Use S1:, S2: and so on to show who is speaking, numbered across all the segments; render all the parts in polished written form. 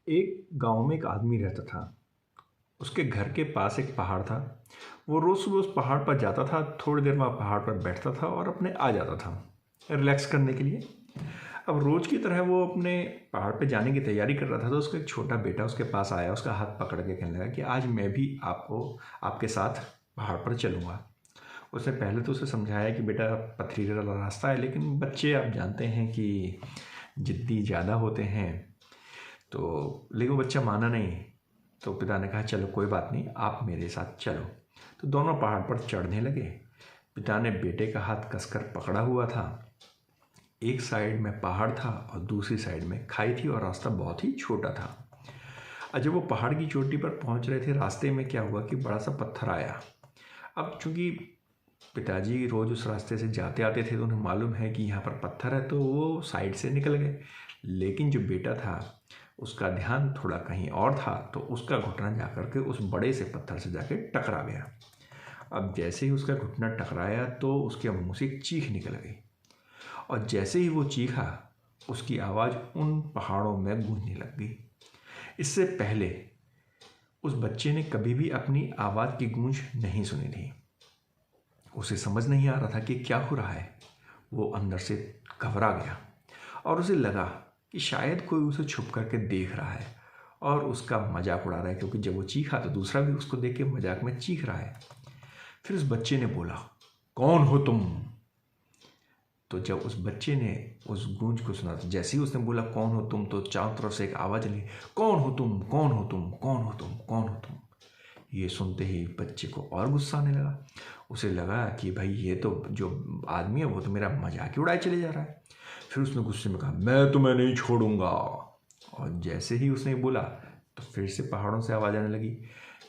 S1: एक गांव में एक आदमी रहता था। उसके घर के पास एक पहाड़ था। वो रोज़ सुबह उस पहाड़ पर जाता था, थोड़ी देर वहाँ पहाड़ पर बैठता था और अपने आ जाता था रिलैक्स करने के लिए। अब रोज़ की तरह वो अपने पहाड़ पे जाने की तैयारी कर रहा था, तो उसका एक छोटा बेटा उसके पास आया, उसका हाथ पकड़ के कहने लगा कि आज मैं भी आपके साथ पहाड़ पर चलूँगा। उसने पहले तो उसे समझाया कि बेटा पथरीला रास्ता है, लेकिन बच्चे आप जानते हैं कि ज़िद्दी ज़्यादा होते हैं। तो लेकिन वो बच्चा माना नहीं। तो पिता ने कहा चलो कोई बात नहीं, आप मेरे साथ चलो। तो दोनों पहाड़ पर चढ़ने लगे। पिता ने बेटे का हाथ कसकर पकड़ा हुआ था। एक साइड में पहाड़ था और दूसरी साइड में खाई थी और रास्ता बहुत ही छोटा था। और जब वो पहाड़ की चोटी पर पहुंच रहे थे, रास्ते में क्या हुआ कि बड़ा सा पत्थर आया। अब चूंकि पिताजी रोज उस रास्ते से जाते आते थे, तो उन्हें मालूम है कि यहाँ पर पत्थर है, तो वो साइड से निकल गए। लेकिन जो बेटा था उसका ध्यान थोड़ा कहीं और था, तो उसका घुटना जाकर के उस बड़े से पत्थर से जाके टकरा गया। अब जैसे ही उसका घुटना टकराया तो उसके मुंह से एक चीख निकल गई, और जैसे ही वो चीखा उसकी आवाज़ उन पहाड़ों में गूंजने लग गई। इससे पहले उस बच्चे ने कभी भी अपनी आवाज़ की गूंज नहीं सुनी थी। उसे समझ नहीं आ रहा था कि क्या हो रहा है। वो अंदर से घबरा गया और उसे लगा कि शायद कोई उसे छुप करके देख रहा है और उसका मजाक उड़ा रहा है, क्योंकि जब वो चीखा तो दूसरा भी उसको देख के मजाक में चीख रहा है। फिर उस बच्चे ने बोला, कौन हो तुम? तो जब उस बच्चे ने उस गूंज को सुना, तो जैसे ही उसने बोला कौन हो तुम, तो चारों तरफ से एक आवाज़ चली, कौन हो तुम, कौन हो तुम, कौन हो तुम, कौन हो तुम। ये सुनते ही बच्चे को और गुस्सा आने लगा। उसे लगा कि भाई ये तो जो आदमी है वो तो मेरा मजाक ही उड़ाए चले जा रहा है। फिर उसने गुस्से में कहा, मैं तुम्हें नहीं छोड़ूंगा। और जैसे ही उसने बोला तो फिर से पहाड़ों से आवाज़ आने लगी,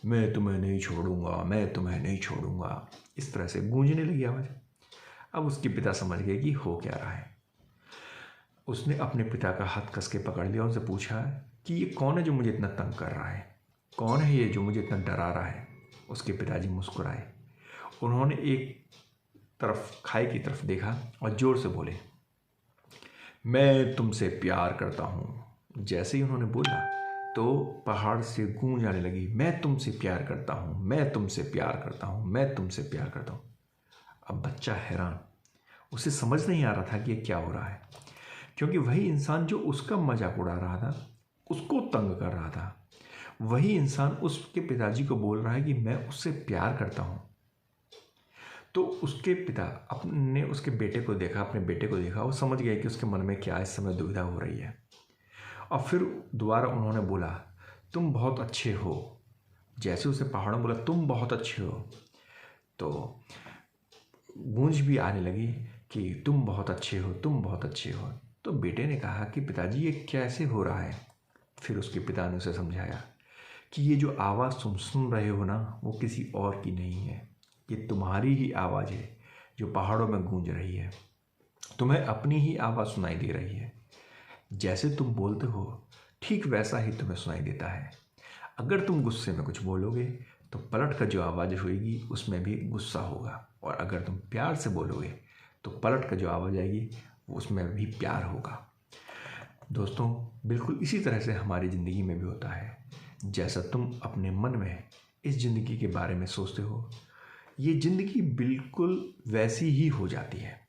S1: मैं तुम्हें नहीं छोड़ूंगा, मैं तुम्हें नहीं छोड़ूंगा। इस तरह से गूंजने लगी आवाज़। अब उसके पिता समझ गए कि हो क्या रहा है। उसने अपने पिता का हाथ कस के पकड़ लिया और उनसे पूछा कि ये कौन है जो मुझे इतना तंग कर रहा है, कौन है ये जो मुझे इतना डरा रहा है। उसके पिताजी मुस्कुराए। उन्होंने एक तरफ खाई की तरफ देखा और जोर से बोले, मैं तुमसे प्यार करता हूँ। जैसे ही उन्होंने बोला तो पहाड़ से गूंज आने लगी, मैं तुमसे प्यार करता हूँ, मैं तुमसे प्यार करता हूँ, मैं तुमसे प्यार करता हूँ। अब बच्चा हैरान, उसे समझ नहीं आ रहा था कि ये क्या हो रहा है, क्योंकि वही इंसान जो उसका मजाक उड़ा रहा था, उसको तंग कर रहा था, वही इंसान उसके पिताजी को बोल रहा है कि मैं उससे प्यार करता हूँ। तो उसके पिता अपने उसके बेटे को देखा, अपने बेटे को देखा, वो समझ गए कि उसके मन में क्या इस समय दुविधा हो रही है। और फिर दोबारा उन्होंने बोला, तुम बहुत अच्छे हो। जैसे उसे पहाड़ों बोला तुम बहुत अच्छे हो, तो गूंज भी आने लगी कि तुम बहुत अच्छे हो, तुम बहुत अच्छे हो। तो बेटे ने कहा कि पिताजी ये कैसे हो रहा है। फिर उसके पिता ने उसे समझाया कि ये जो आवाज़ तुम सुन रहे हो ना, वो किसी और की नहीं है, ये तुम्हारी ही आवाज़ है जो पहाड़ों में गूंज रही है। तुम्हें अपनी ही आवाज़ सुनाई दे रही है। जैसे तुम बोलते हो ठीक वैसा ही तुम्हें सुनाई देता है। अगर तुम गुस्से में कुछ बोलोगे तो पलट कर जो आवाज़ होगी उसमें भी गुस्सा होगा, और अगर तुम प्यार से बोलोगे तो पलट कर जो आवाज़ आएगी उसमें भी प्यार होगा। दोस्तों, बिल्कुल इसी तरह से हमारी ज़िंदगी में भी होता है। जैसा तुम अपने मन में इस ज़िंदगी के बारे में सोचते हो, ये ज़िंदगी बिल्कुल वैसी ही हो जाती है।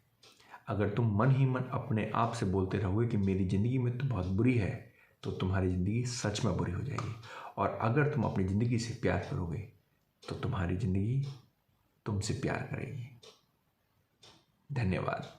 S1: अगर तुम मन ही मन अपने आप से बोलते रहोगे कि मेरी ज़िंदगी में तो बहुत बुरी है, तो तुम्हारी ज़िंदगी सच में बुरी हो जाएगी। और अगर तुम अपनी ज़िंदगी से प्यार करोगे तो तुम्हारी ज़िंदगी तुमसे प्यार करेगी। धन्यवाद।